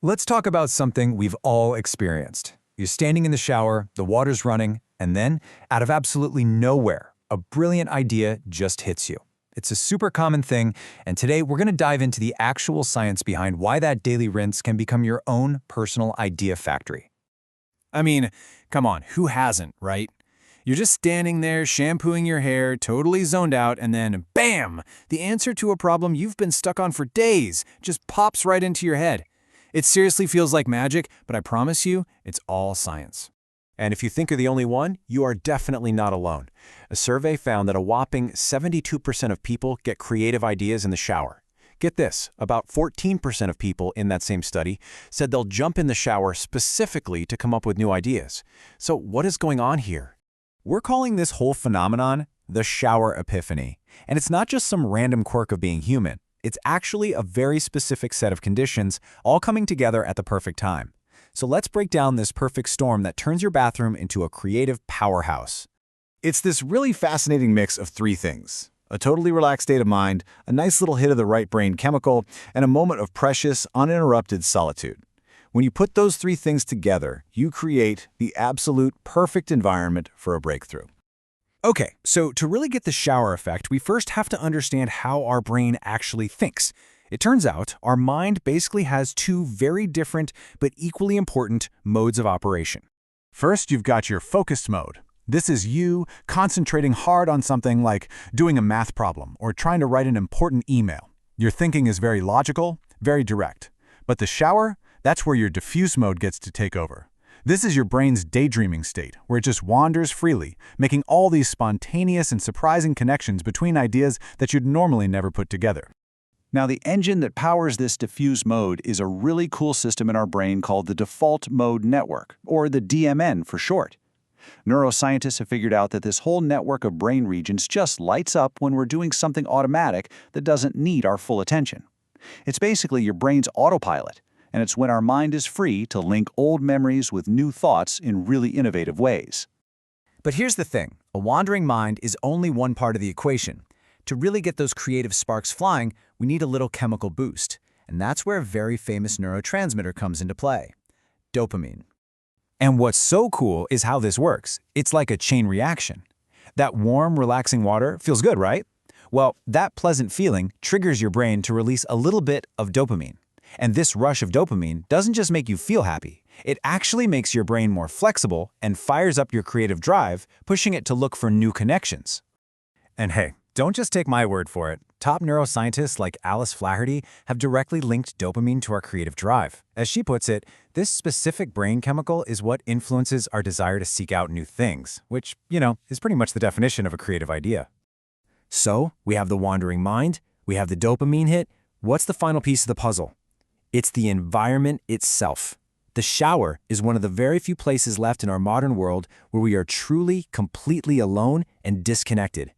Let's talk about something we've all experienced. You're standing in the shower, the water's running, and then, out of absolutely nowhere, a brilliant idea just hits you. It's a super common thing, and today we're going to dive into the actual science behind why that daily rinse can become your own personal idea factory. I mean, come on, who hasn't, right? You're just standing there, shampooing your hair, totally zoned out, and then bam! The answer to a problem you've been stuck on for days just pops right into your head. It seriously feels like magic, but I promise you, it's all science. And if you think you're the only one, you are definitely not alone. A survey found that a whopping 72% of people get creative ideas in the shower. Get this, about 14% of people in that same study said they'll jump in the shower specifically to come up with new ideas. So what is going on here? We're calling this whole phenomenon the shower epiphany. And it's not just some random quirk of being human. It's actually a very specific set of conditions, all coming together at the perfect time. So let's break down this perfect storm that turns your bathroom into a creative powerhouse. It's this really fascinating mix of three things: a totally relaxed state of mind, a nice little hit of the right brain chemical, and a moment of precious, uninterrupted solitude. When you put those three things together, you create the absolute perfect environment for a breakthrough. Okay, so to really get the shower effect, we first have to understand how our brain actually thinks. It turns out our mind basically has two very different but equally important modes of operation. First, you've got your focused mode. This is you concentrating hard on something like doing a math problem or trying to write an important email. Your thinking is very logical, very direct. But the shower, that's where your diffuse mode gets to take over. This is your brain's daydreaming state, where it just wanders freely, making all these spontaneous and surprising connections between ideas that you'd normally never put together. Now, the engine that powers this diffuse mode is a really cool system in our brain called the default mode network, or the DMN for short. Neuroscientists have figured out that this whole network of brain regions just lights up when we're doing something automatic that doesn't need our full attention. It's basically your brain's autopilot, and it's when our mind is free to link old memories with new thoughts in really innovative ways. But here's the thing, a wandering mind is only one part of the equation. To really get those creative sparks flying, we need a little chemical boost, and that's where a very famous neurotransmitter comes into play: dopamine. And what's so cool is how this works. It's like a chain reaction. That warm, relaxing water feels good, right? Well, that pleasant feeling triggers your brain to release a little bit of dopamine. And this rush of dopamine doesn't just make you feel happy. It actually makes your brain more flexible and fires up your creative drive, pushing it to look for new connections. And hey, don't just take my word for it. Top neuroscientists like Alice Flaherty have directly linked dopamine to our creative drive. As she puts it, this specific brain chemical is what influences our desire to seek out new things, which, is pretty much the definition of a creative idea. So, we have the wandering mind, we have the dopamine hit. What's the final piece of the puzzle? It's the environment itself. The shower is one of the very few places left in our modern world where we are truly, completely alone and disconnected.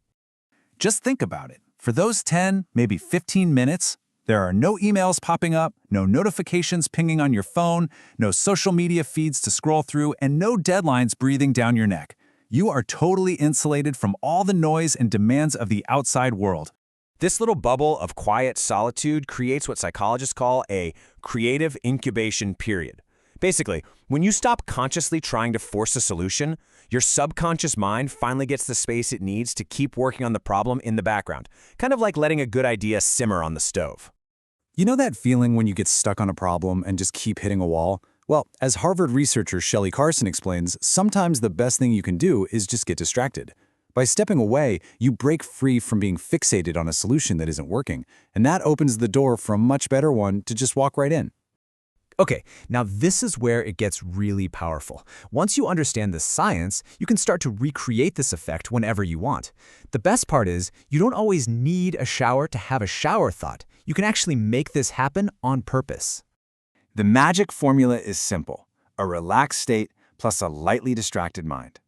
Just think about it. For those 10, maybe 15 minutes, there are no emails popping up, no notifications pinging on your phone, no social media feeds to scroll through, and no deadlines breathing down your neck. You are totally insulated from all the noise and demands of the outside world. This little bubble of quiet solitude creates what psychologists call a creative incubation period. Basically, when you stop consciously trying to force a solution, your subconscious mind finally gets the space it needs to keep working on the problem in the background, kind of like letting a good idea simmer on the stove. You know that feeling when you get stuck on a problem and just keep hitting a wall? Well, as Harvard researcher Shelley Carson explains, sometimes the best thing you can do is just get distracted. By stepping away, you break free from being fixated on a solution that isn't working, and that opens the door for a much better one to just walk right in. Okay, now this is where it gets really powerful. Once you understand the science, you can start to recreate this effect whenever you want. The best part is, you don't always need a shower to have a shower thought. You can actually make this happen on purpose. The magic formula is simple: a relaxed state plus a lightly distracted mind.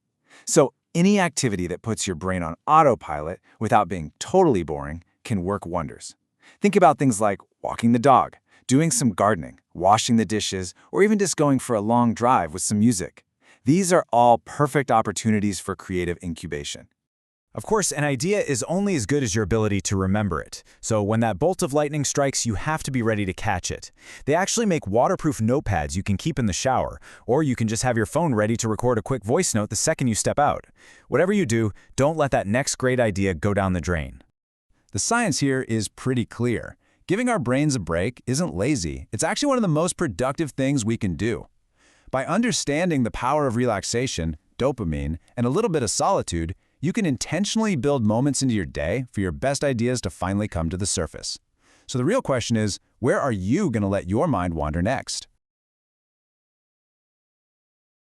So any activity that puts your brain on autopilot without being totally boring can work wonders. Think about things like walking the dog, doing some gardening, washing the dishes, or even just going for a long drive with some music. These are all perfect opportunities for creative incubation. Of course, an idea is only as good as your ability to remember it. So when that bolt of lightning strikes, you have to be ready to catch it. They actually make waterproof notepads you can keep in the shower, or you can just have your phone ready to record a quick voice note the second you step out. Whatever you do, don't let that next great idea go down the drain. The science here is pretty clear. Giving our brains a break isn't lazy. It's actually one of the most productive things we can do. By understanding the power of relaxation, dopamine, and a little bit of solitude, you can intentionally build moments into your day for your best ideas to finally come to the surface. So the real question is, where are you going to let your mind wander next?